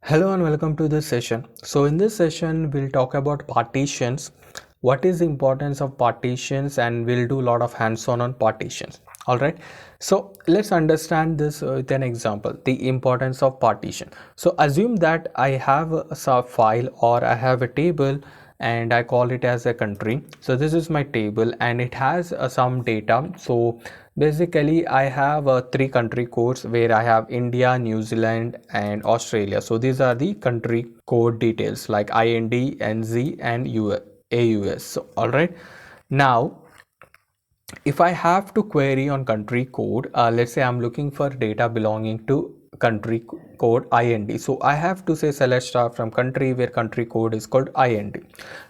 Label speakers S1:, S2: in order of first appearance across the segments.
S1: Hello and welcome to this session. So in this session we'll talk about partitions, what is the importance of partitions, and we'll do a lot of hands-on on partitions. All right. So let's understand this with an example, the importance of partition. So assume that I have a sub file or I have a table and I call it as a country. So this is my table and it has some data. So basically I have three country codes where I have India, New Zealand and Australia. So these are the country code details like IND, NZ and AUS. So all right, now if I have to query on country code, let's say I'm looking for data belonging to country code IND. So I have to say select star from country where country code is called IND.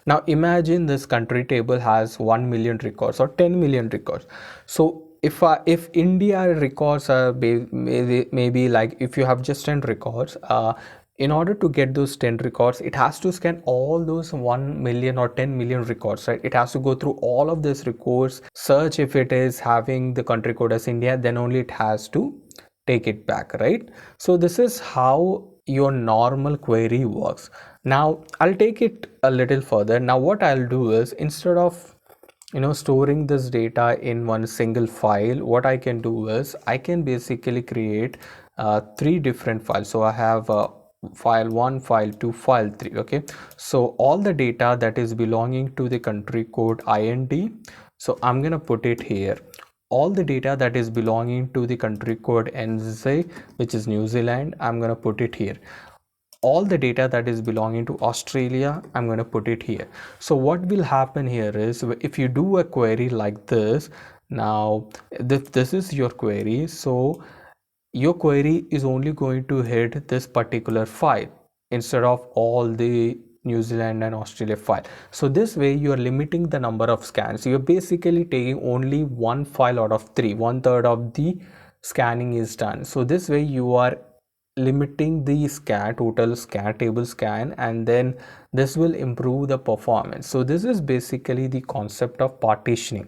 S1: Now imagine this country table has 1 million records or 10 million records. So if India records are maybe like if you have just 10 records, in order to get those 10 records, it has to scan all those 1 million or 10 million records, right? It has to go through all of these records, search if it is having the country code as India, then only it has to take it back, right? So this is how your normal query works. Now I'll take it a little further. Now what I'll do is, instead of storing this data in one single file, what I can do is I can basically create three different files. So I have file 1, file 2, file 3. Okay, so all the data that is belonging to the country code IND, so I'm gonna put it here. All the data that is belonging to the country code NZ, which is New Zealand, I'm gonna put it here. All the data that is belonging to Australia, I'm going to put it here. So what will happen here is, if you do a query like this, now this is your query, so your query is only going to hit this particular file instead of all the New Zealand and Australia file. So this way you are limiting the number of scans. You're basically taking only one file out of three. 1/3 of the scanning is done. So this way you are limiting the total scan table scan, and then this will improve the performance. So this is basically the concept of partitioning.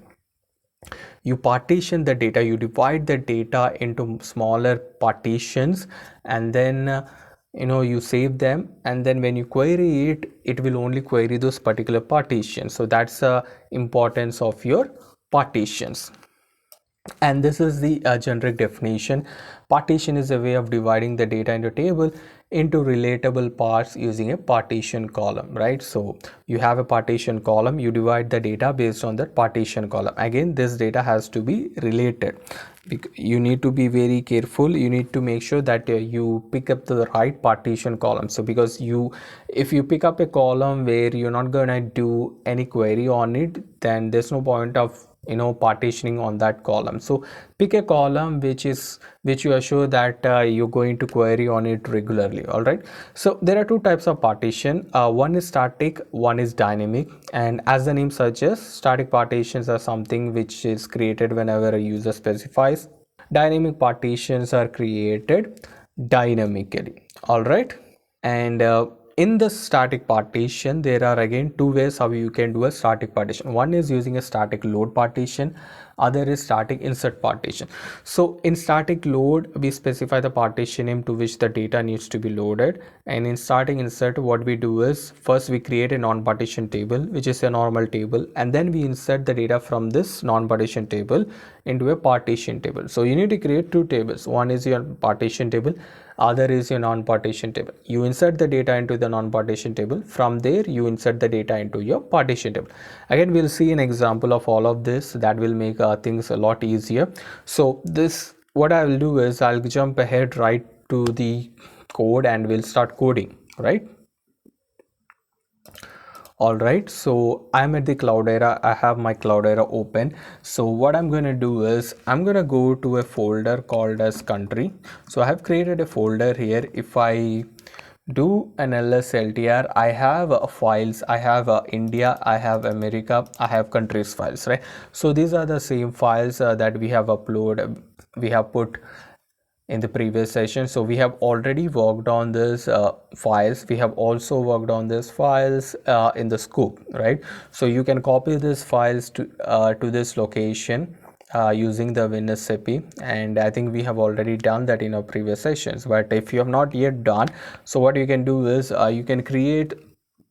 S1: You partition the data, you divide the data into smaller partitions, and then you save them, and then when you query it, it will only query those particular partitions. So that's the importance of your partitions. And this is the generic definition. Partition is a way of dividing the data into table into relatable parts using a partition column, right? So you have a partition column, you divide the data based on that partition column. Again, this data has to be related. You need to be very careful. You need to make sure that you pick up the right partition column. So because if you pick up a column where you're not gonna do any query on it, then there's no point of partitioning on that column. So pick a column which you are sure that you're going to query on it regularly. All right, so there are two types of partition. One is static, one is dynamic, and as the name suggests, static partitions are something which is created whenever a user specifies. Dynamic partitions are created dynamically. All right, and in the static partition, there are again two ways how you can do a static partition. One is using a static load partition, other is static insert partition. So in static load, we specify the partition name to which the data needs to be loaded, and in static insert, what we do is, first we create a non-partition table, which is a normal table, and then we insert the data from this non-partition table into a partition table. So you need to create two tables. One is your partition table, other is your non-partition table. You insert the data into the non-partition table. From there you insert the data into your partition table. Again, we'll see an example of all of this that will make things a lot easier. So this, what I will do is, I'll jump ahead right to the code and we'll start coding, right? All right, so I'm at the Cloudera. I have my Cloudera open. So what I'm going to do is, I'm going to go to a folder called as country. So I have created a folder here. If I do an lsltr, I have files. I have India, I have America, I have countries files, right? So these are the same files that we have uploaded, we have put in the previous session. So we have already worked on this files. We have also worked on this files in the scope, right? So you can copy these files to this location, using the Demystified, and I think we have already done that in our previous sessions. But if you have not yet done, so what you can do is you can create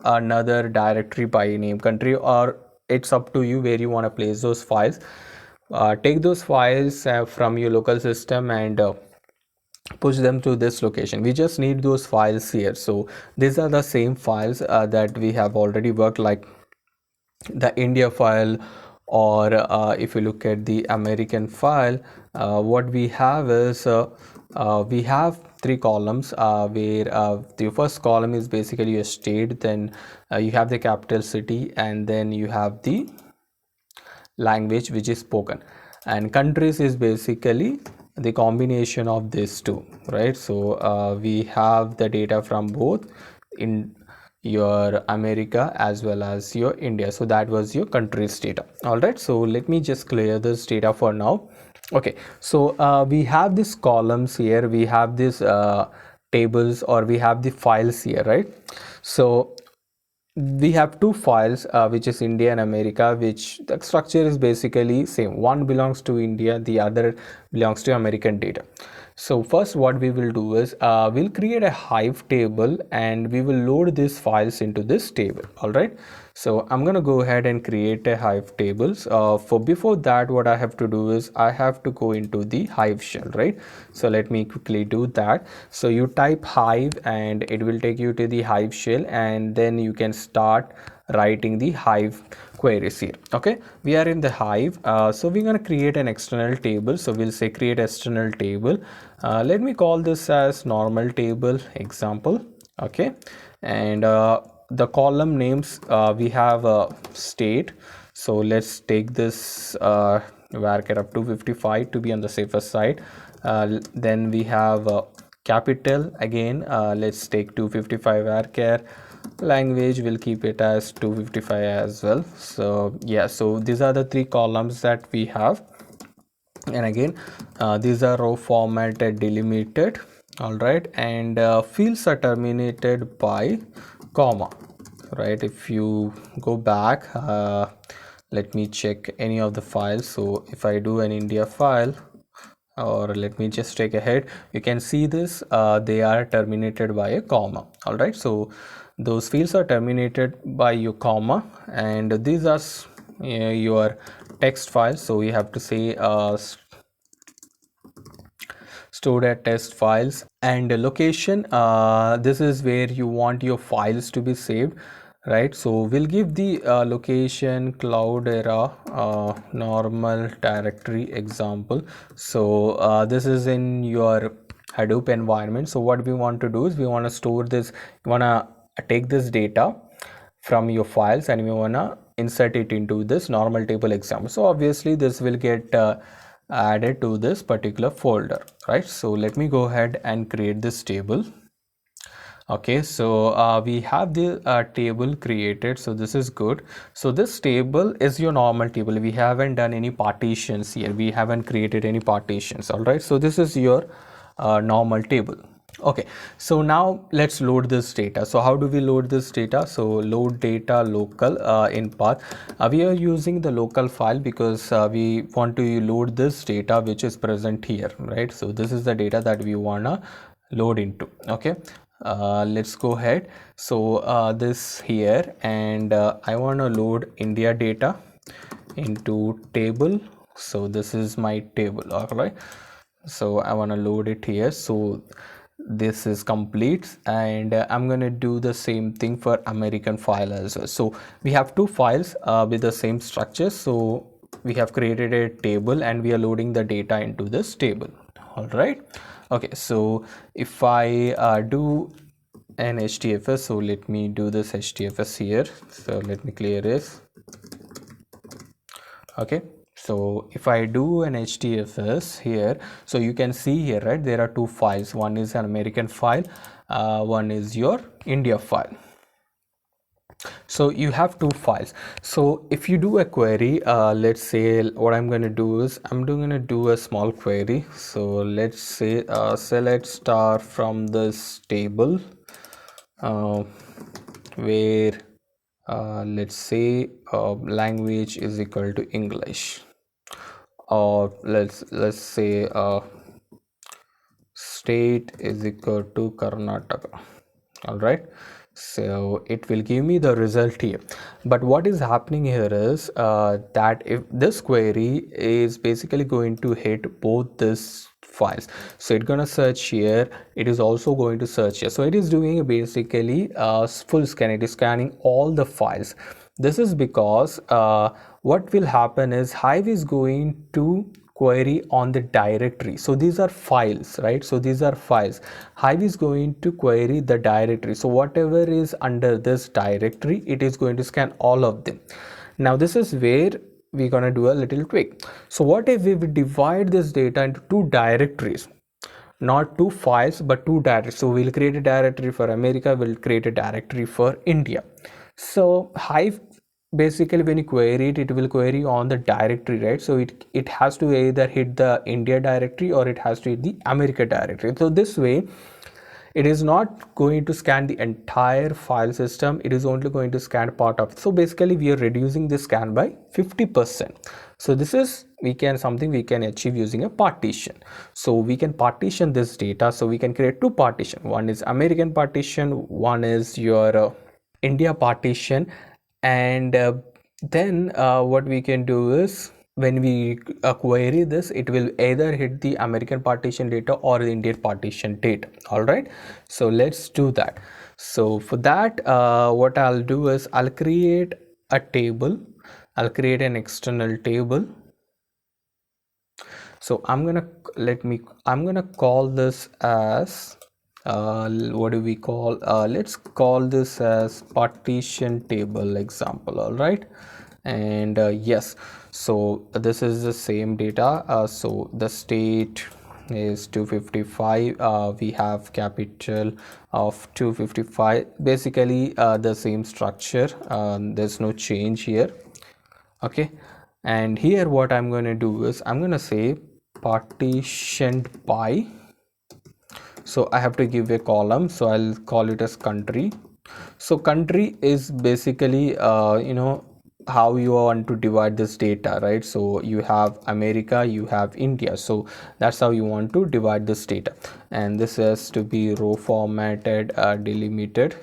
S1: another directory by name country, or it's up to you where you want to place those files. Take those files from your local system and push them to this location. We just need those files here. So these are the same files that we have already worked, like the India file, or if you look at the American file, what we have is we have three columns where the first column is basically a state, then you have the capital city, and then you have the language which is spoken, and countries is basically the combination of these two, right? So we have the data from both in your America as well as your India. So that was your countries data. All right, so let me just clear this data for now. Okay, so we have these columns here, we have these tables, or we have the files here, right? So we have two files, which is India and America, which the structure is basically same. One belongs to India, the other belongs to American data. So first what we will do is we'll create a Hive table and we will load these files into this table. All right, so I'm gonna go ahead and create a Hive tables. For before that, what I have to do is I have to go into the Hive shell, right? So let me quickly do that. So you type Hive and it will take you to the Hive shell, and then you can start writing the Hive queries here. Okay, we are in the Hive, so we're going to create an external table. So we'll say create external table. Let me call this as normal table example. Okay, and the column names, we have a state, so let's take this varchar up to 55 to be on the safer side. Then we have capital again, let's take 255 varchar. Language, will keep it as 255 as well. So yeah, so these are the three columns that we have, and again these are row formatted delimited. All right, and fields are terminated by comma, right? If you go back, let me check any of the files. So if I do an India file, or let me just take ahead, you can see this, they are terminated by a comma. All right, so those fields are terminated by your comma, and these are your text files. So you have to say stored at test files, and location, this is where you want your files to be saved, right? So we'll give the location Cloudera normal directory example. So this is in your Hadoop environment. So what we want to do is we want to store this, we want to take this data from your files and we want to insert it into this normal table example. So obviously this will get added to this particular folder, right? So let me go ahead and create this table. Okay, so we have the table created, so this is good. So this table is your normal table. We haven't done any partitions here, we haven't created any partitions. All right, so this is your normal table. Okay, so now let's load this data. So how do we load this data? So load data local in path. We are using the local file because we want to load this data which is present here, right? So this is the data that we wanna load into. Okay, let's go ahead. So this here, and I want to load India data into table. So this is my table. All right, so I want to load it here. So this is complete, and I'm going to do the same thing for American file as well. So we have two files with the same structure. So we have created a table and we are loading the data into this table. All right, okay, so if I do an HDFS, so let me do this HDFS here. So let me clear this. Okay, so if I do an HDFS here, so you can see here, right, there are two files. One is an American file, one is your India file. So you have two files. So if you do a query, let's say what I'm going to do is I'm going to do a small query. So let's say select star from this table where let's say language is equal to English. or let's say state is equal to Karnataka. All right, so it will give me the result here. But what is happening here is that if this query is basically going to hit both this files, so it's gonna search here, it is also going to search here, so it is doing basically full scan, it is scanning all the files. This is because what will happen is Hive is going to query on the directory. So these are files, right? So these are files. Hive is going to query the directory. So whatever is under this directory, it is going to scan all of them. Now this is where we're gonna do a little tweak. So what if we divide this data into two directories? Not two files, but two directories. So we'll create a directory for America, we'll create a directory for India. So Hive, basically when you query it, it will query on the directory, right? So it has to either hit the India directory or it has to hit the America directory. So this way it is not going to scan the entire file system, it is only going to scan part of it. So basically we are reducing the scan by 50%. So this is something we can achieve using a partition. So we can partition this data. So we can create two partition, one is American partition, one is your India partition. And then what we can do is when we query this, it will either hit the American partition data or the Indian partition data. All right, so let's do that. So for that what I'll do is I'll create a table, I'll create an external table. So I'm gonna call this as what do we call, let's call this as partition table example. All right, and yes, so this is the same data. So the state is 255, we have capital of 255, basically the same structure, there's no change here. Okay, and here what I'm going to do is I'm going to say partitioned by, so I have to give a column, so I'll call it as country. So country is basically how you want to divide this data, right? So you have America, you have India, so that's how you want to divide this data. And this has to be row formatted, delimited.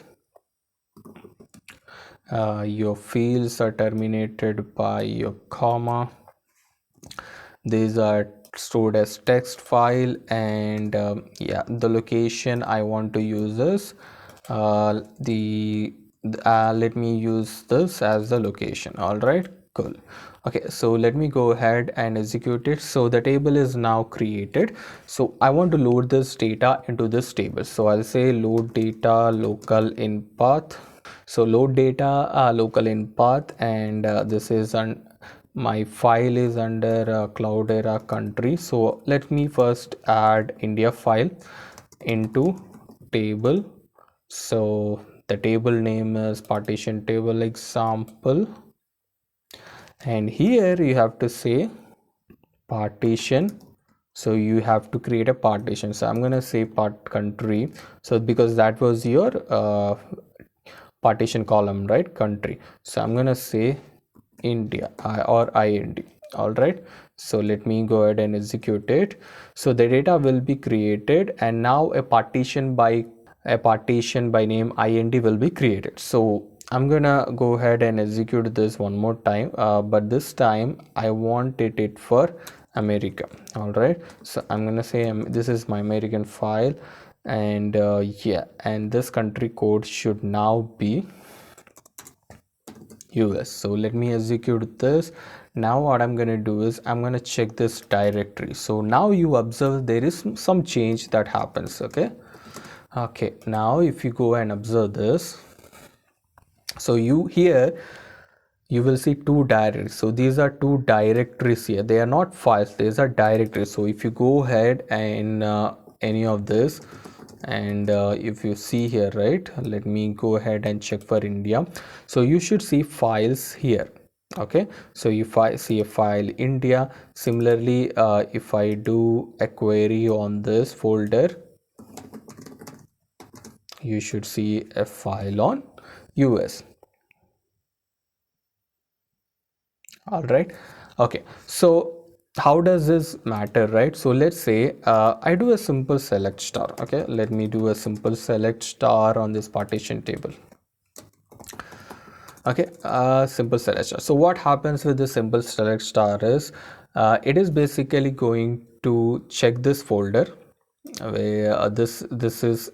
S1: Your fields are terminated by your comma. These are stored as text file, and yeah, the location I want to use is let me use this as the location. All right, cool. Okay, so let me go ahead and execute it. So the table is now created. So I want to load this data into this table. So I'll say load data local in path. So load data local in path, and this is my file is under Cloudera country. So let me first add India file into table. So the table name is partition table example, and here you have to say partition. So you have to create a partition. So I'm gonna say part country, so because that was your partition column, right? Country. So I'm gonna say India or IND. All right, so let me go ahead and execute it. So the data will be created, and now a partition by name IND will be created. So I'm gonna go ahead and execute this one more time, but this time I want it for America. All right, so I'm gonna say this is my American file, and yeah, and this country code should now be US. So let me execute this. Now what I'm going to do is I'm going to check this directory. So now you observe there is some change that happens. Okay, now if you go and observe this, so you will see two directories. So these are two directories here, they are not files, these are directories. So if you go ahead and any of this, and if you see here, right, let me go ahead and check for India. So you should see files here. Okay, so if I see a file India, similarly if I do a query on this folder, you should see a file on US. All right, okay, so how does this matter, right? So let's say I do a simple select star. Okay, let me do a simple select star on this partition table. Okay, simple select star. So what happens with the simple select star is it is basically going to check this folder where this is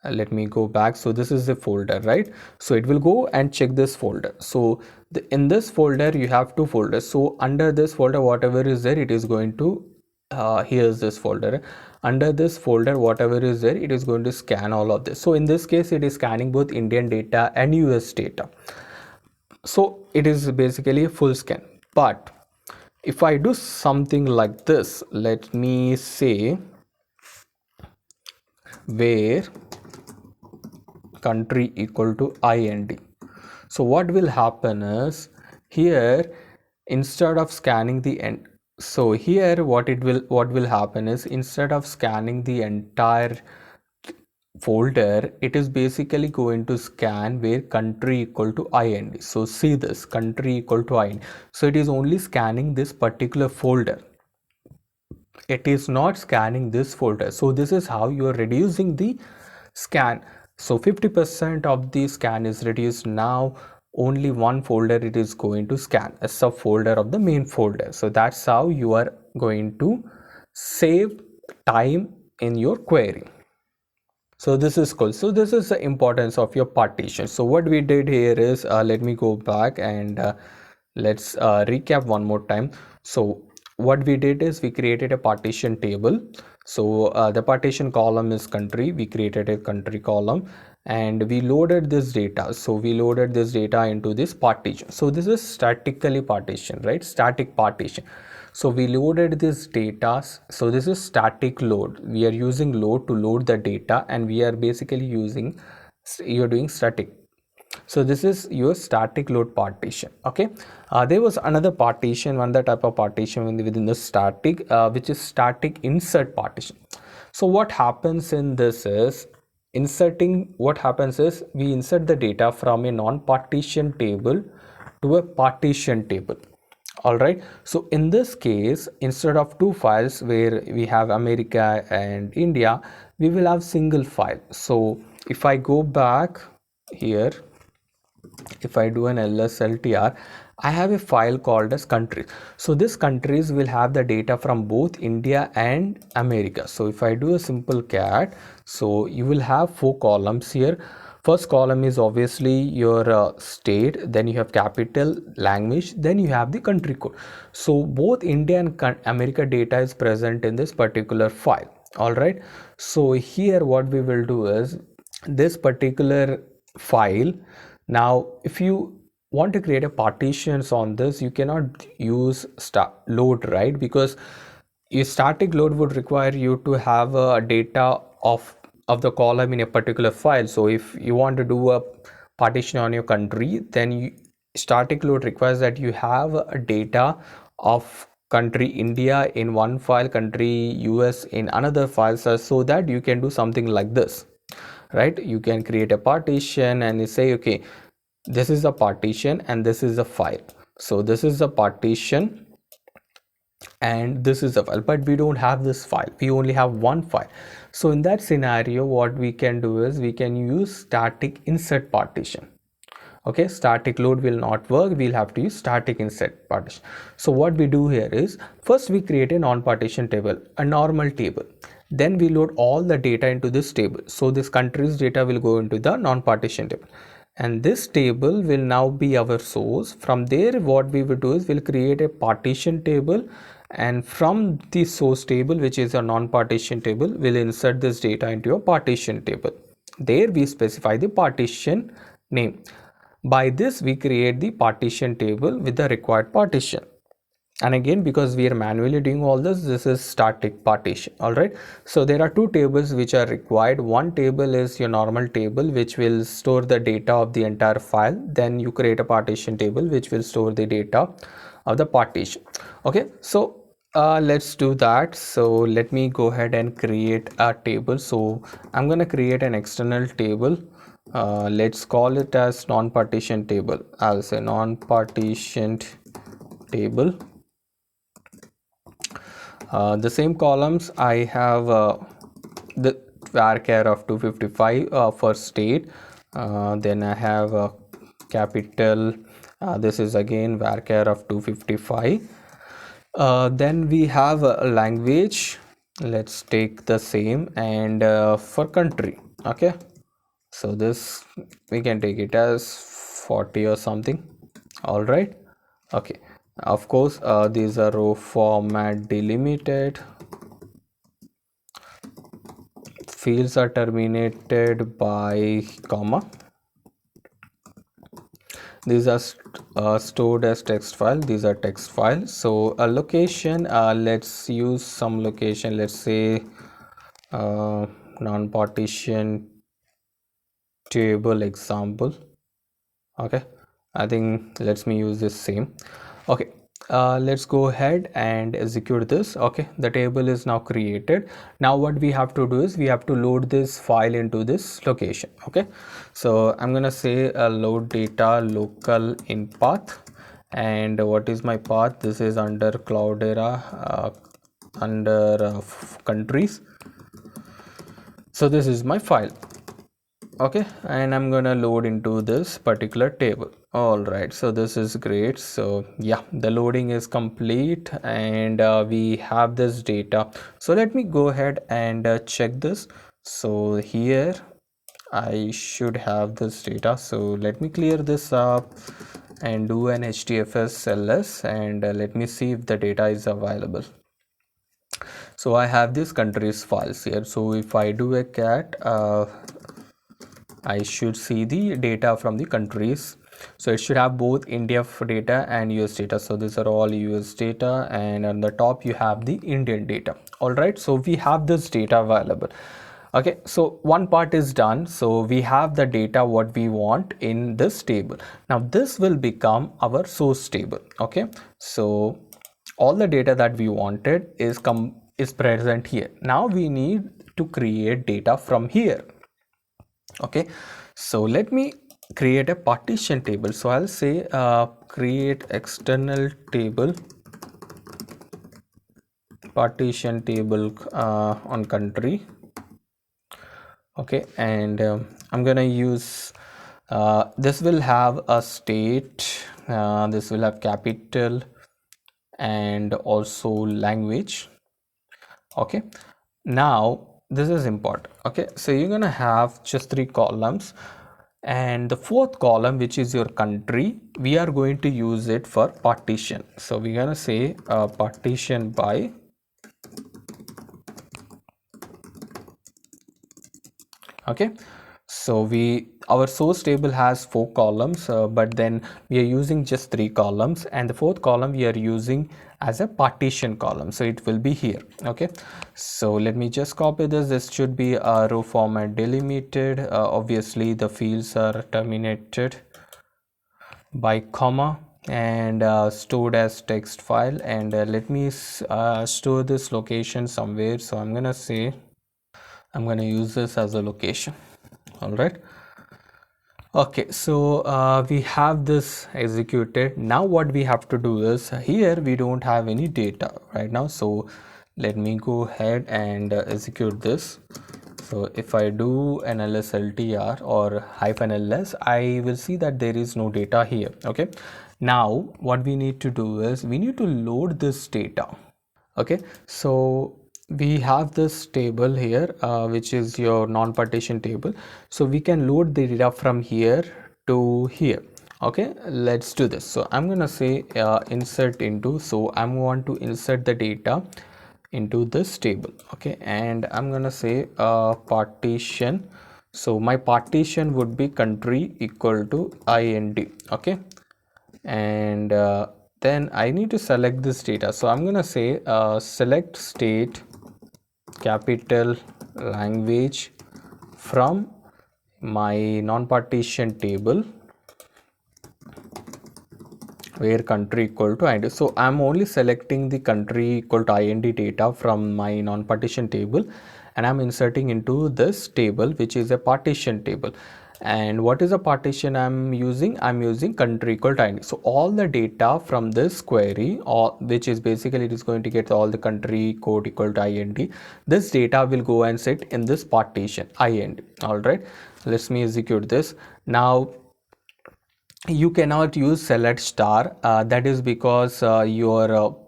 S1: let me go back. So this is the folder, right? So it will go and check this folder. So in this folder you have two folders. So under this folder, whatever is there, it is going to here's this folder. Under this folder, whatever is there, it is going to scan all of this. So in this case, it is scanning both Indian data and US data. So it is basically a full scan. But if I do something like this, let me say where country equal to IND. So what will happen is here, instead of scanning the end, so here what will happen is instead of scanning the entire folder, it is basically going to scan where country equal to IND. So see this, country equal to IND. So it is only scanning this particular folder. It is not scanning this folder. So this is how you are reducing the scan. So 50% of the scan is reduced. Now only one folder it is going to scan, a subfolder of the main folder. So that's how you are going to save time in your query. So this is cool. So this is the importance of your partition. So what we did here is let me go back and let's recap one more time. So what we did is we created a partition table. So the partition column is country. We created a country column and we loaded this data. So we loaded this data into this partition. So this is statically partition, right? Static partition. So we loaded this data. So this is static load. We are using load to load the data and we are basically using, you're doing static. So this is your static load partition. Okay, there was another partition, another type of partition within the static, which is static insert partition. So what happens in this is what happens is we insert the data from a non-partition table to a partition table. All right, so in this case, instead of two files where we have America and India, we will have single file. So if I go back here, if I do an LSLTR, I have a file called as countries. So this countries will have the data from both India and America. So if I do a simple cat, so you will have four columns here. First column is obviously your state, then you have capital, language, then you have the country code. So both India and America data is present in this particular file. All right, so here what we will do is this particular file. Now if you want to create a partitions on this, you cannot use load, right? Because a static load would require you to have a data of the column in a particular file. So if you want to do a partition on your country, then static load requires that you have a data of country India in one file, country US in another file, so that you can do something like this, right? You can create a partition and you say, okay, this is a partition and this is a file. So this is a partition and this is a file, but we don't have this file, we only have one file. So in that scenario, what we can do is we can use static insert partition. Okay, static load will not work, we'll have to use static insert partition. So what we do here is first we create a non-partition table, a normal table, then we load all the data into this table. So this country's data will go into the non-partition table and this table will now be our source. From there what we will do is we'll create a partition table, and from the source table, which is a non-partition table, we'll insert this data into a partition table. There we specify the partition name. By this we create the partition table with the required partition. And again, because we are manually doing all this, this is static partition. All right, so there are two tables which are required. One table is your normal table which will store the data of the entire file. Then you create a partition table which will store the data of the partition. Okay, so let's do that. So let me go ahead and create a table. So I'm going to create an external table. Let's call it as non-partition table. I'll say non-partitioned table. The same columns I have the varchar of 255 for state, then I have a capital, this is again varchar of 255. Then we have a language, let's take the same, and for country, okay, so this we can take it as 40 or something. All right, okay, of course these are row format delimited, fields are terminated by comma, these are stored as text file, these are text files. So a location, let's use some location, let's say non-partition table example. Okay, I think let's me use this same. Okay, let's go ahead and execute this. Okay, the table is now created. Now what we have to do is we have to load this file into this location. Okay, so I'm gonna say load data local in path, and what is my path? This is under Cloudera, under countries. So this is my file. Okay, and I'm gonna load into this particular table. All right, so this is great. So yeah, the loading is complete, and we have this data. So let me go ahead and check this. So here I should have this data, so let me clear this up and do an htfs ls, and let me see if the data is available. So I have these countries files here. So if I do a cat, I should see the data from the countries. So it should have both India data and US data. So these are all US data, and on the top you have the Indian data. All right, so we have this data available. Okay, so one part is done. So we have the data what we want in this table. Now this will become our source table. Okay, so all the data that we wanted is present here. Now we need to create data from here. Okay, so let me create a partition table. So I'll say create external table, partition table on country. Okay, and I'm gonna use this will have a state, this will have capital and also language. Okay, now this is important. Okay, so you're gonna have just 3 columns, and the 4th column, which is your country, we are going to use it for partition. So we're gonna say partition by, okay, so our source table has 4 columns, but then we are using just 3 columns, and the 4th column we are using as a partition column, so it will be here. Okay, so let me just copy this should be a row format delimited. Obviously the fields are terminated by comma, and stored as text file, and let me store this location somewhere. So I'm gonna say I'm gonna use this as a location. All right, okay, so we have this executed. Now what we have to do is, here we don't have any data right now, so let me go ahead and execute this. So if I do an lsltr or -ls, I will see that there is no data here. Okay, now what we need to do is we need to load this data. Okay, so we have this table here, which is your non-partition table, so we can load the data from here to here. Okay, let's do this. So I'm gonna say insert into, so I'm going to insert the data into this table. Okay, and I'm gonna say partition. So my partition would be country equal to ind. Okay, and then I need to select this data. So I'm gonna say select state capital language from my non-partition table where country equal to ind. So I'm only selecting the country equal to ind data from my non-partition table, and I'm inserting into this table, which is a partition table. And what is the partition I'm using? I'm using country equal to id. So all the data from this query, or which is basically it is going to get all the country code equal to int, this data will go and sit in this partition int. All right, let me execute this now. You cannot use select star, that is because your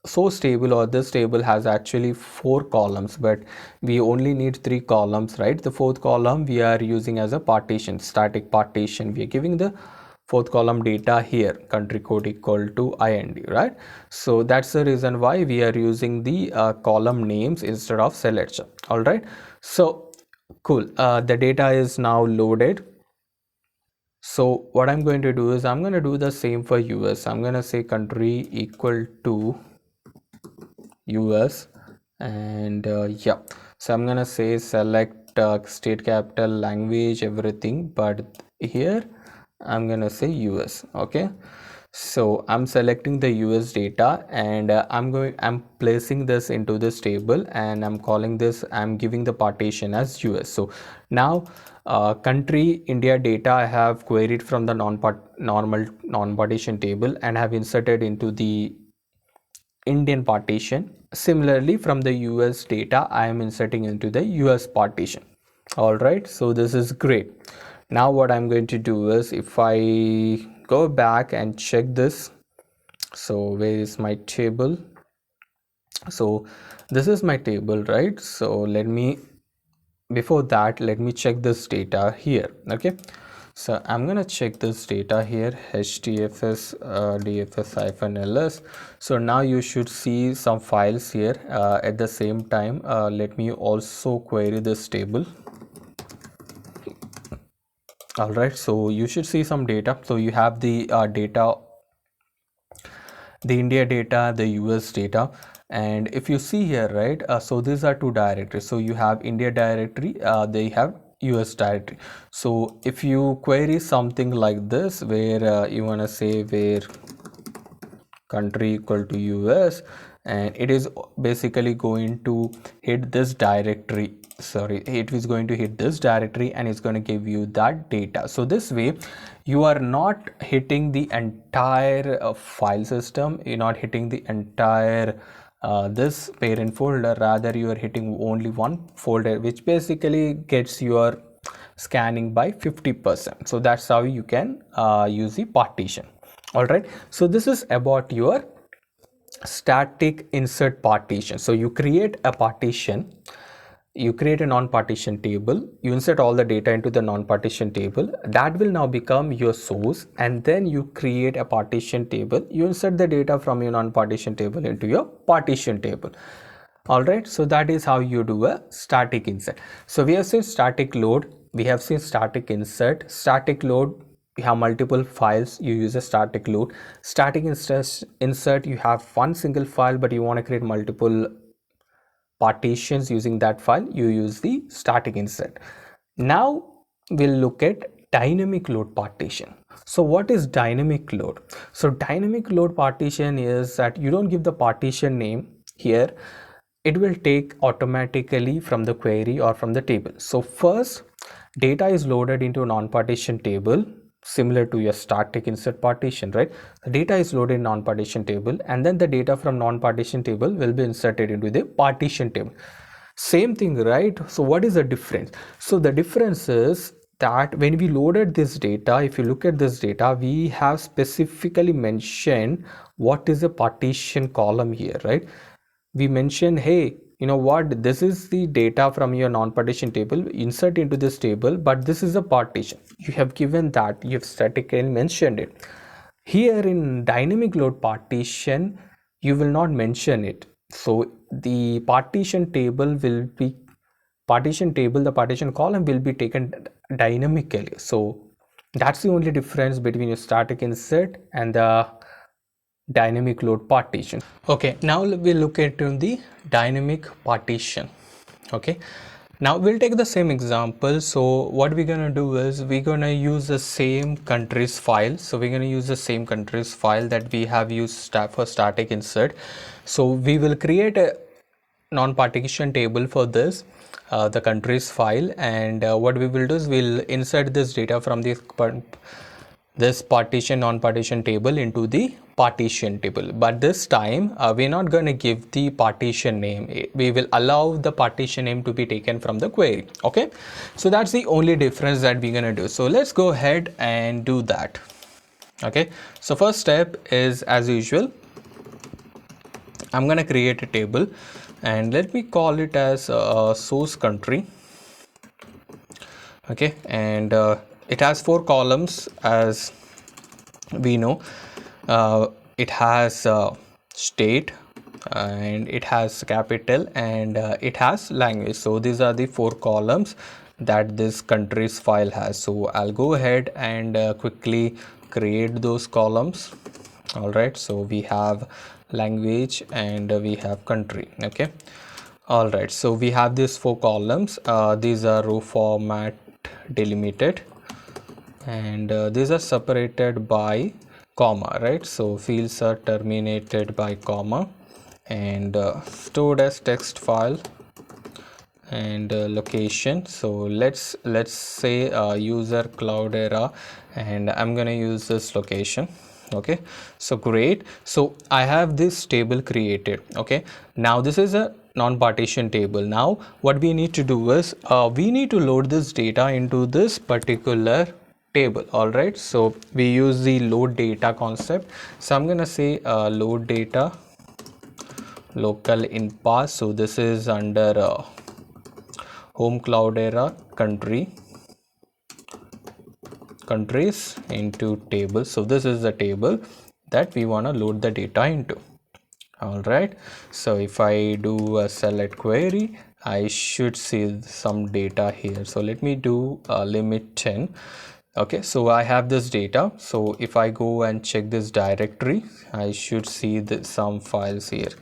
S1: source table or this table has actually 4 columns, but we only need 3 columns, right? The fourth column we are using as a partition, static partition. We are giving the fourth column data here, country code equal to ind, right? So that's the reason why we are using the column names instead of select. All right, so cool. The data is now loaded. So what I'm going to do is I'm going to do the same for US. I'm going to say country equal to US, and yeah, so I'm going to say select state, capital, language, everything, but here I'm going to say US. Okay, so I'm selecting the US data, and I'm placing this into this table, and I'm calling this, I'm giving the partition as US. So now country India data I have queried from the normal non-partition table and have inserted into the Indian partition. Similarly, from the US data I am inserting into the US partition. All right, so this is great. Now what I'm going to do is, if I go back and check this, so where is my table? So this is my table, right? So let me, before that, let me check this data here. Okay, so I'm gonna check this data here, htfs dfs-ls. so now you should see some files here. At the same time, let me also query this table. All right, so you should see some data. So you have the data, the India data, the US data, and if you see here, right, so these are 2 directories. So you have India directory, they have US directory. So if you query something like this, where you want to say where country equal to US, and it is basically going to hit this directory, sorry, it is going to hit this directory and it's going to give you that data. So this way you are not hitting the entire file system, you're not hitting the entire this parent folder, rather you are hitting only one folder, which basically gets your scanning by 50%. So that's how you can use the partition. All right, so this is about your static insert partition. So you create a partition, you create a non-partition table, you insert all the data into the non-partition table, that will now become your source, and then you create a partition table, you insert the data from your non-partition table into your partition table. All right, so that is how you do a static insert. So we have seen static load, we have seen static insert. Static load, you have multiple files, you use a static load. Static insert, you have one single file but you want to create multiple partitions using that file, you use the static insert. Now we'll look at dynamic load partition. So what is dynamic load? So dynamic load partition is that you don't give the partition name here, it will take automatically from the query or from the table. So first data is loaded into a non-partition table, similar to your static insert partition, right? The data is loaded in non-partition table, and then the data from non-partition table will be inserted into the partition table. Same thing, right? So what is the difference? So the difference is that when we loaded this data, if you look at this data, we have specifically mentioned what is a partition column here, right? We mentioned, hey, you know what, this is the data from your non-partition table, insert into this table, but this is a partition. You have given that, you have statically mentioned it. Here in dynamic load partition, you will not mention it. So the partition table will be, the partition column will be taken dynamically. So that's the only difference between your static insert and the dynamic load partition. Okay, now we'll look at the dynamic partition. Okay, now we'll take the same example. So what we're gonna do is we're gonna use the same countries file. So we're gonna use the same countries file that we have used for static insert. So we will create a non-partition table for this the countries file, and what we will do is we'll insert this data from this partition non-partition table into the partition table. But this time we're not going to give the partition name, we will allow the partition name to be taken from the query. Okay, so that's the only difference that we're going to do. So let's go ahead and do that. Okay, so first step is, as usual, I'm going to create a table, and let me call it as source country. Okay, and it has 4 columns, as we know. It has state, and it has capital, and it has language. So these are the 4 columns that this countries file has. So I'll go ahead and quickly create those columns. All right, so we have language and we have country. Okay, all right, so we have these 4 columns. These are row format delimited, and these are separated by comma, right? So fields are terminated by comma, and stored as text file, and location. So let's say user Cloudera, and I'm gonna use this location. Okay, so great. So I have this table created. Okay, now this is a non-partition table. Now what we need to do is we need to load this data into this particular table. All right, so we use the load data concept. So I'm gonna say load data local in path. So this is under home Cloudera countries into table. So this is the table that we want to load the data into. All right, so if I do a select query, I should see some data here. So let me do limit 10. Okay, so I have this data. So if I go and check this directory, I should see some files here.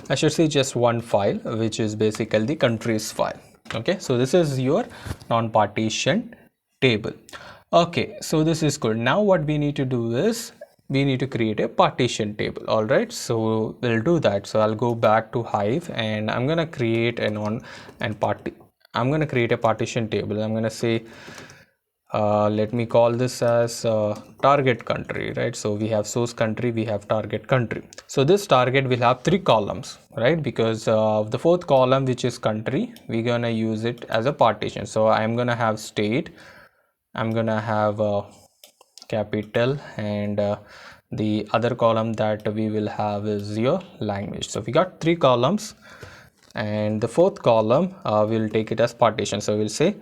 S1: I should see just one file, which is basically the countries file. Okay, so this is your non-partition table. Okay, so this is good. Now what we need to do is we need to create a partition table. All right, so we'll do that. So I'll go back to Hive, and I'm gonna create I'm gonna create a partition table. I'm gonna say let me call this as target country, right? So we have source country, we have target country. So this target will have 3 columns, right? Because the 4th column, which is country, we're gonna use it as a partition. So I'm gonna have state, I'm gonna have capital, and the other column that we will have is your language. So we got 3 columns, and the 4th column we'll take it as partition. So we'll say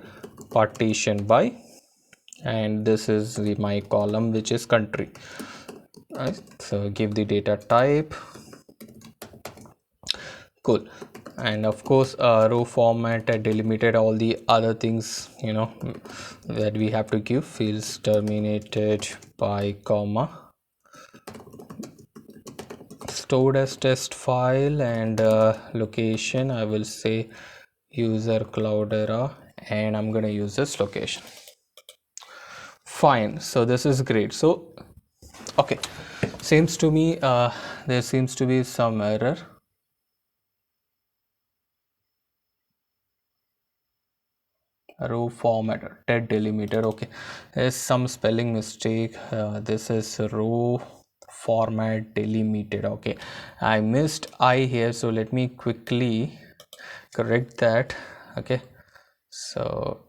S1: partition by, and this is my column, which is country. Right, so give the data type. Cool. And of course row format delimited, all the other things, you know, that we have to give. Fields terminated by comma, stored as test file, and location, I will say user Cloudera, and I'm going to use this location. Fine, so this is great. So okay, seems to me there seems to be some error. Row format delimiter. Okay, there's some spelling mistake. This is row format delimited. Okay, I missed I here, so let me quickly correct that. Okay, so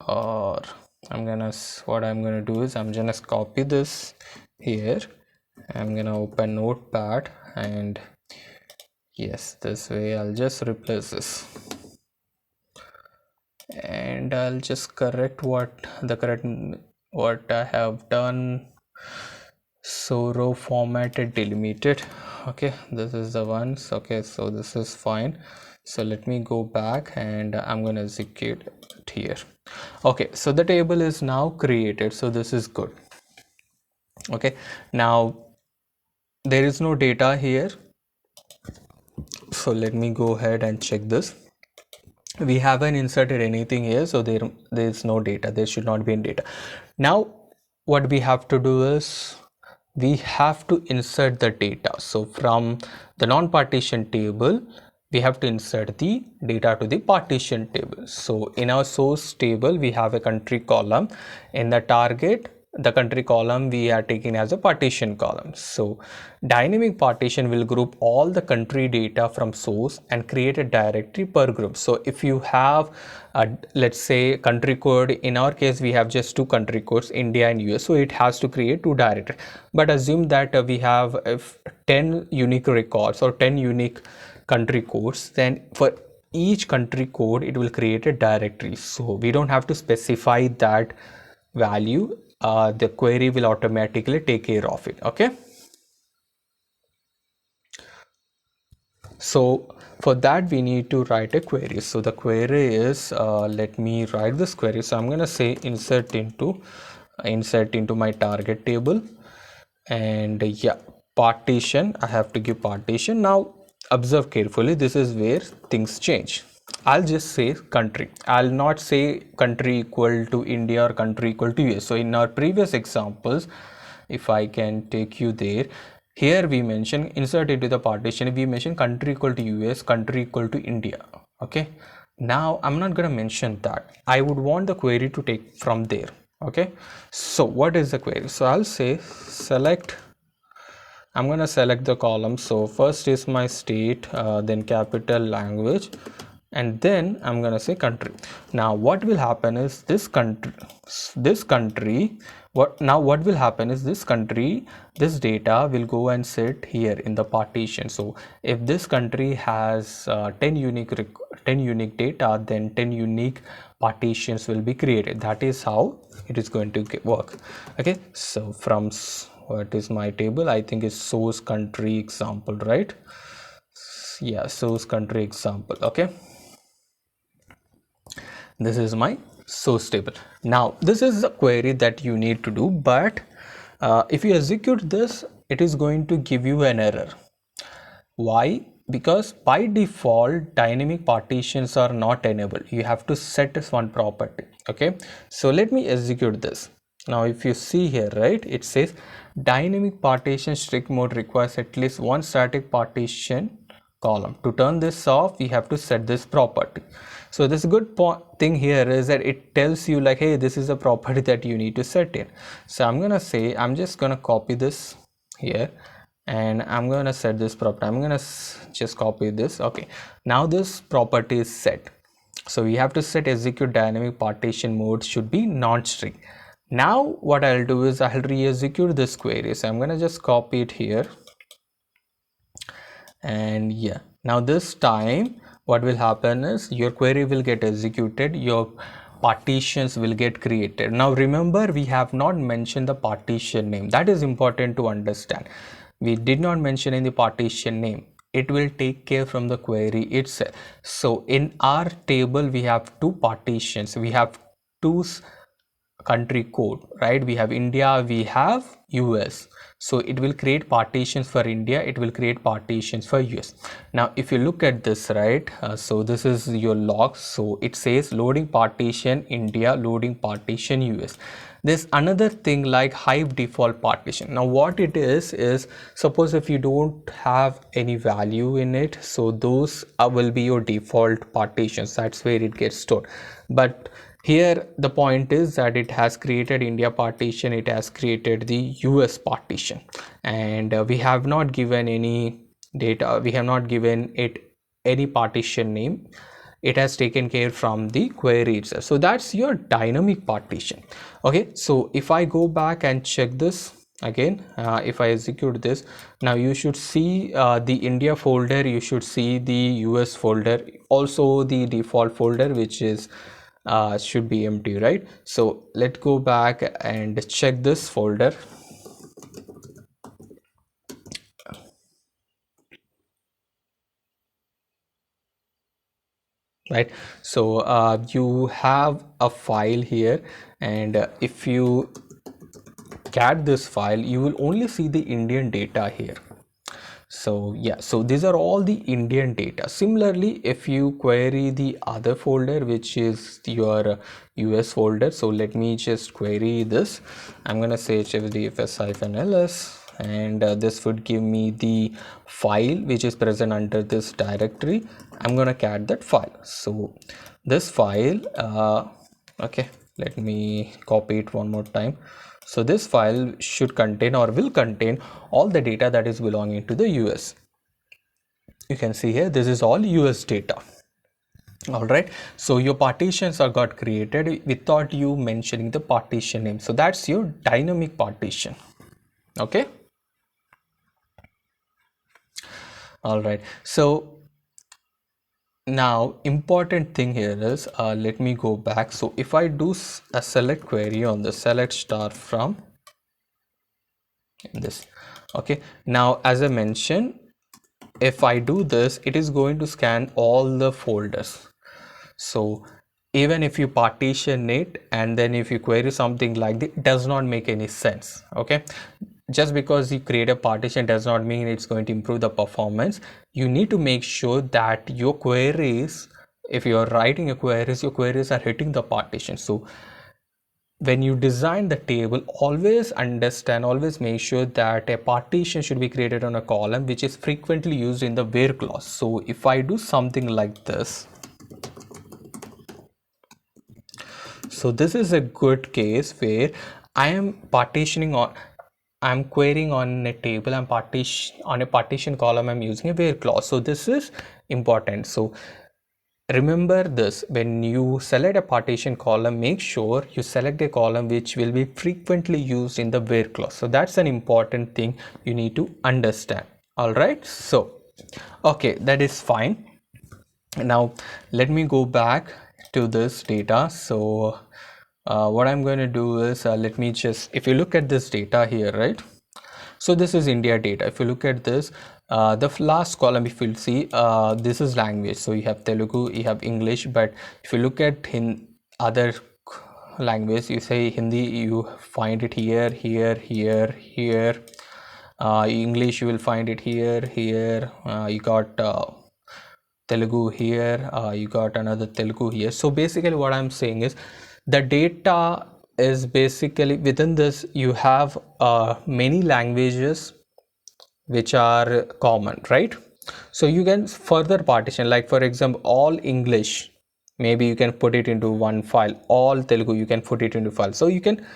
S1: or what I'm gonna do is I'm gonna copy this here. I'm gonna open notepad, and yes, this way I'll just replace this, and I'll just correct what I have done. So row formatted delimited. Okay, this is the ones. Okay, so this is fine. So let me go back, and I'm gonna execute it here. Okay, so the table is now created, so this is good. Okay, now there is no data here, so let me go ahead and check this. We haven't inserted anything here, so there is no data. There should not be any data. Now what we have to do is we have to insert the data. So from the non-partition table, we have to insert the data to the partition table. So in our source table, we have a country column. In the target, the country column we are taking as a partition column. So dynamic partition will group all the country data from source and create a directory per group. So if you have let's say country code, in our case we have just two country codes, India and US, so it has to create two directories. But assume that we have 10 unique records or 10 unique country codes, then for each country code it will create a directory. So we don't have to specify that value, the query will automatically take care of it. Okay, so for that we need to write a query. So the query is let me write this query. So I'm going to say insert into my target table, and yeah, partition, I have to give partition. Now observe carefully, this is where things change. I'll just say country, I'll not say country equal to India or country equal to US. So in our previous examples, if I can take you there, here we mention insert into the partition, we mention country equal to US, country equal to India. Okay, now I'm not going to mention that, I would want the query to take from there. Okay, so what is the query? So I'll say select, I'm going to select the column. So first is my state, then capital language, and then I'm going to say country. Now what will happen is this country, what will happen is this country, this data will go and sit here in the partition. So if this country has 10 unique data, then 10 unique partitions will be created. That is how it is going to work. Okay, so from what is my table, I think is source country example, right? Yeah, source country example. Okay, this is my source table. Now this is a query that you need to do, but if you execute this, it is going to give you an error. Why? Because by default dynamic partitions are not enabled. You have to set this one property. Okay, so let me execute this. Now if you see here, right, it says dynamic partition strict mode requires at least one static partition column. To turn this off, we have to set this property. So this good thing here is that it tells you like, hey, this is a property that you need to set in. So I'm gonna say, I'm just gonna copy this here, and I'm gonna set this property. I'm gonna just copy this. Okay, now this property is set. So we have to set execute dynamic partition mode should be non-strict. Now what I'll do is I'll re-execute this query. So I'm gonna just copy it here, and yeah, now this time what will happen is your query will get executed, your partitions will get created. Now remember, we have not mentioned the partition name. That is important to understand. We did not mention any partition name. It will take care from the query itself. So in our table we have two partitions, we have two country code, right? We have India, we have US. So it will create partitions for India, it will create partitions for US. Now if you look at this, right, so this is your log. So it says loading partition India, loading partition US. There's another thing like Hive default partition. Now what it is suppose if you don't have any value in it, so those will be your default partitions, that's where it gets stored. But here the point is that it has created India partition, it has created the US partition, and we have not given any data, we have not given it any partition name. It has taken care from the query itself. So that's your dynamic partition. Okay, so if I go back and check this again, if I execute this, now you should see the India folder, you should see the US folder, also the default folder, which is should be empty, right? So let's go back and check this folder. Right, so you have a file here, and if you cat this file, you will only see the Indian data here. So yeah, so these are all the Indian data. Similarly, if you query the other folder, which is your US folder, so let me just query this. I'm gonna say hfdfs-ls, and this would give me the file which is present under this directory. I'm gonna cat that file. So this file, okay, let me copy it one more time. So this file should contain or will contain all the data that is belonging to the US. You can see here, this is all US data. All right, so your partitions are got created without you mentioning the partition name. So that's your dynamic partition. Okay. All right, so now important thing here is, let me go back. So if I do a select query on the select star from this, okay, now as I mentioned, if I do this, it is going to scan all the folders. So even if you partition it and then if you query something like this, it does not make any sense. Okay, just because you create a partition does not mean it's going to improve the performance. You need to make sure that your queries, if you are writing your queries are hitting the partition. So when you design the table, always make sure that a partition should be created on a column which is frequently used in the where clause. So if I do something like this, so this is a good case where I am partitioning on, I'm querying on a table, I'm on a partition column, I'm using a where clause. So this is important. So remember this, when you select a partition column, make sure you select a column which will be frequently used in the where clause. So that's an important thing you need to understand. All right, so okay, that is fine. Now let me go back to this data. So what I'm going to do is, let me just, if you look at this data here, right, so this is India data. If you look at this, the last column, if you'll see, this is language. So you have Telugu, you have English, but if you look at in other language, you say Hindi, you find it here, here, here, here. English, you will find it here, here. You got Telugu here, you got another Telugu here. So basically what I'm saying is, the data is basically within this, you have many languages which are common, right? So you can further partition, like for example, all English, maybe you can put it into one file. All Telugu, you can put it into file. So you can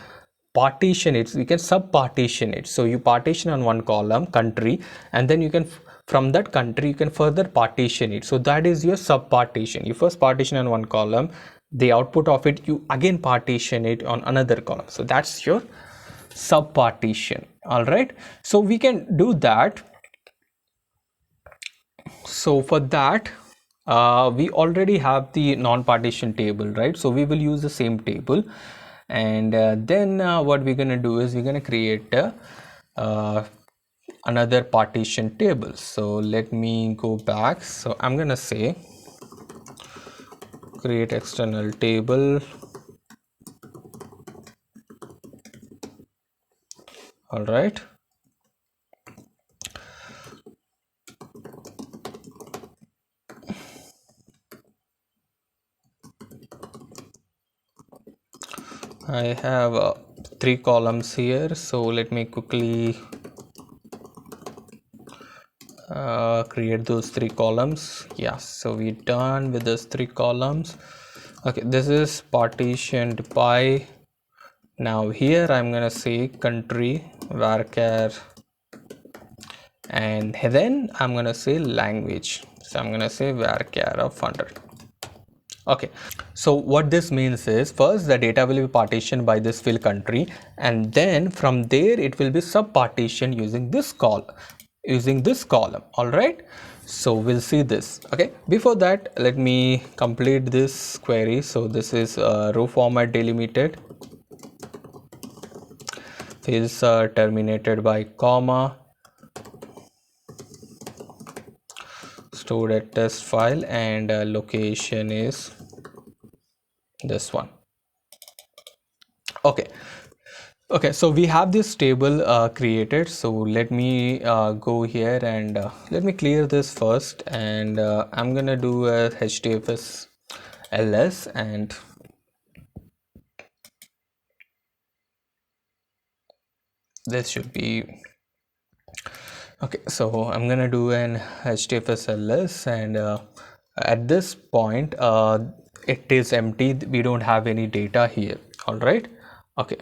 S1: partition it, you can sub partition it. So you partition on one column country, and then you can from that country you can further partition it. So that is your sub partition. You first partition on one column, the output of it you again partition it on another column. So that's your sub partition. All right, so we can do that. So for that, we already have the non-partition table, right? So we will use the same table, and then what we're going to do is we're going to create another partition table. So let me go back. So I'm going to say create external table. All right. I have 3 columns here, so let me quickly create those 3 columns. Yeah, so we're done with those 3 columns. Okay, this is partitioned by, now here I'm gonna say country varchar, and then I'm gonna say language. So I'm gonna say varchar of 100. Okay, so what this means is, first the data will be partitioned by this fill country, and then from there it will be sub partitioned using this column. All right, so we'll see this. Okay, before that let me complete this query. So this is row format delimited, fields are terminated by comma, stored at test file, and location is this one. Okay, so we have this table created. So let me go here and let me clear this first, and I'm gonna do a hdfs ls, and this should be Okay, so I'm gonna do an HTFSLS, and at this point it is empty. We don't have any data here. All right. Okay.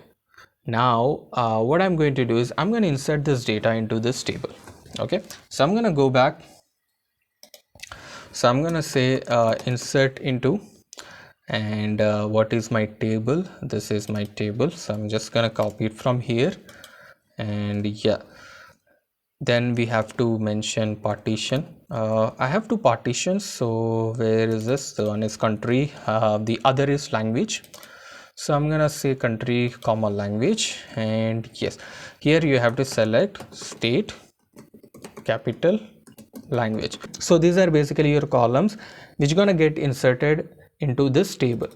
S1: Now what I'm going to do is I'm going to insert this data into this table. Okay. So I'm going to go back. So I'm going to say insert into, and what is my table? This is my table. So I'm just going to copy it from here, and yeah, then we have to mention partition. I have two partitions. So where is this? The one is country, the other is language. So I'm gonna say country comma language, and yes, here you have to select state, capital, language. So these are basically your columns which gonna get inserted into this table.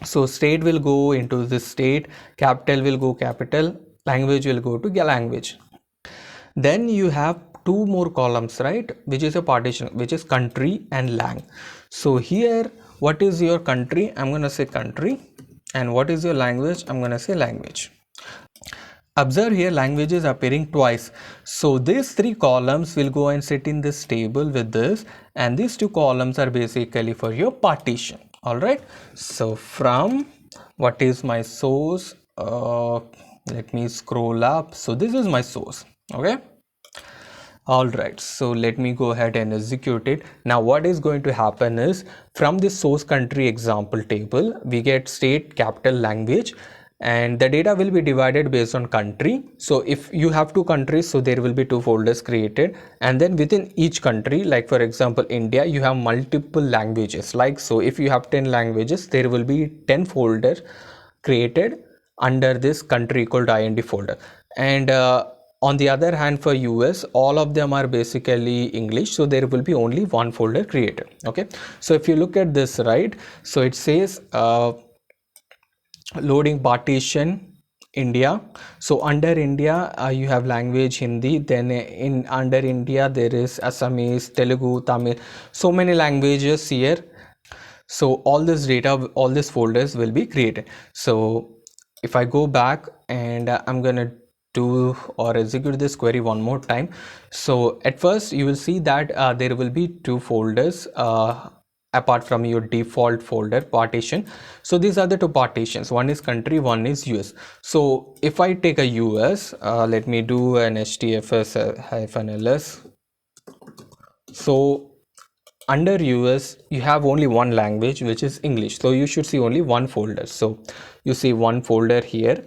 S1: So state will go into this state, capital will go capital, language will go to language. Then you have two more columns, right, which is a partition, which is country and lang. So here, what is your country? I'm going to say country. And what is your language? I'm going to say language. Observe here, language is appearing twice. So these three columns will go and sit in this table with this, and these two columns are basically for your partition. All right. So from what is my source? Let me scroll up. So this is my source. Okay. All right, so let me go ahead and execute it. Now what is going to happen is, from this source country example table, we get state, capital, language, and the data will be divided based on country. So if you have two countries, so there will be two folders created, and then within each country, like for example India, you have multiple languages. Like, so if you have 10 languages, there will be 10 folders created under this country equal to IND folder. And on the other hand, for US, all of them are basically English, so there will be only one folder created. Okay, so if you look at this, right, so it says loading partition India. So under India, you have language Hindi, then in under India there is Assamese, Telugu, Tamil, so many languages here. So all this data, all these folders will be created. So if I go back and I'm gonna do or execute this query one more time. So at first you will see that there will be two folders apart from your default folder partition. So these are the two partitions, one is country, one is US. So if I take a US, let me do an HTFS-ls. So under US you have only one language, which is English, so you should see only one folder. So you see one folder here,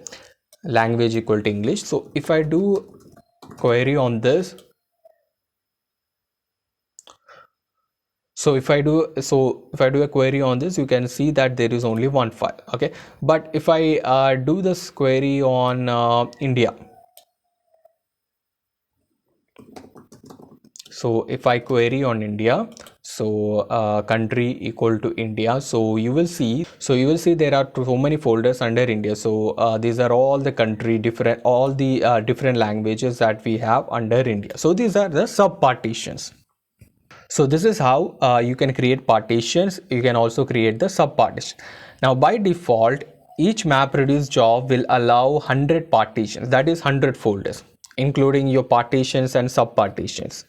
S1: language equal to English. So if I do query on this, so if I do a query on this, you can see that there is only one file. Okay, but if I do this query on India, so if I query on India, so country equal to India, so you will see there are so many folders under India. So these are all the country different, all the different languages that we have under India. So these are the sub partitions. So this is how you can create partitions. You can also create the sub partition. Now by default, each MapReduce job will allow 100 partitions, that is 100 folders, including your partitions and sub partitions.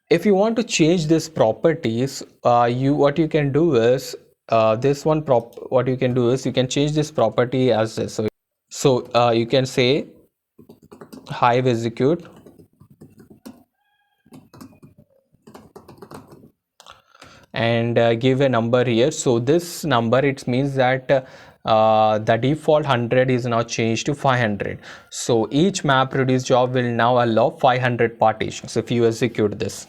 S1: If you want to change these properties, what you can do is you can change this property as this. So you can say Hive execute and give a number here. So this number, it means that the default 100 is now changed to 500. So each MapReduce job will now allow 500 partitions if you execute this.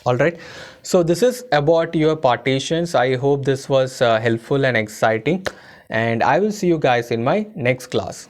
S1: All right, so this is about your partitions. I hope this was helpful and exciting, and I will see you guys in my next class.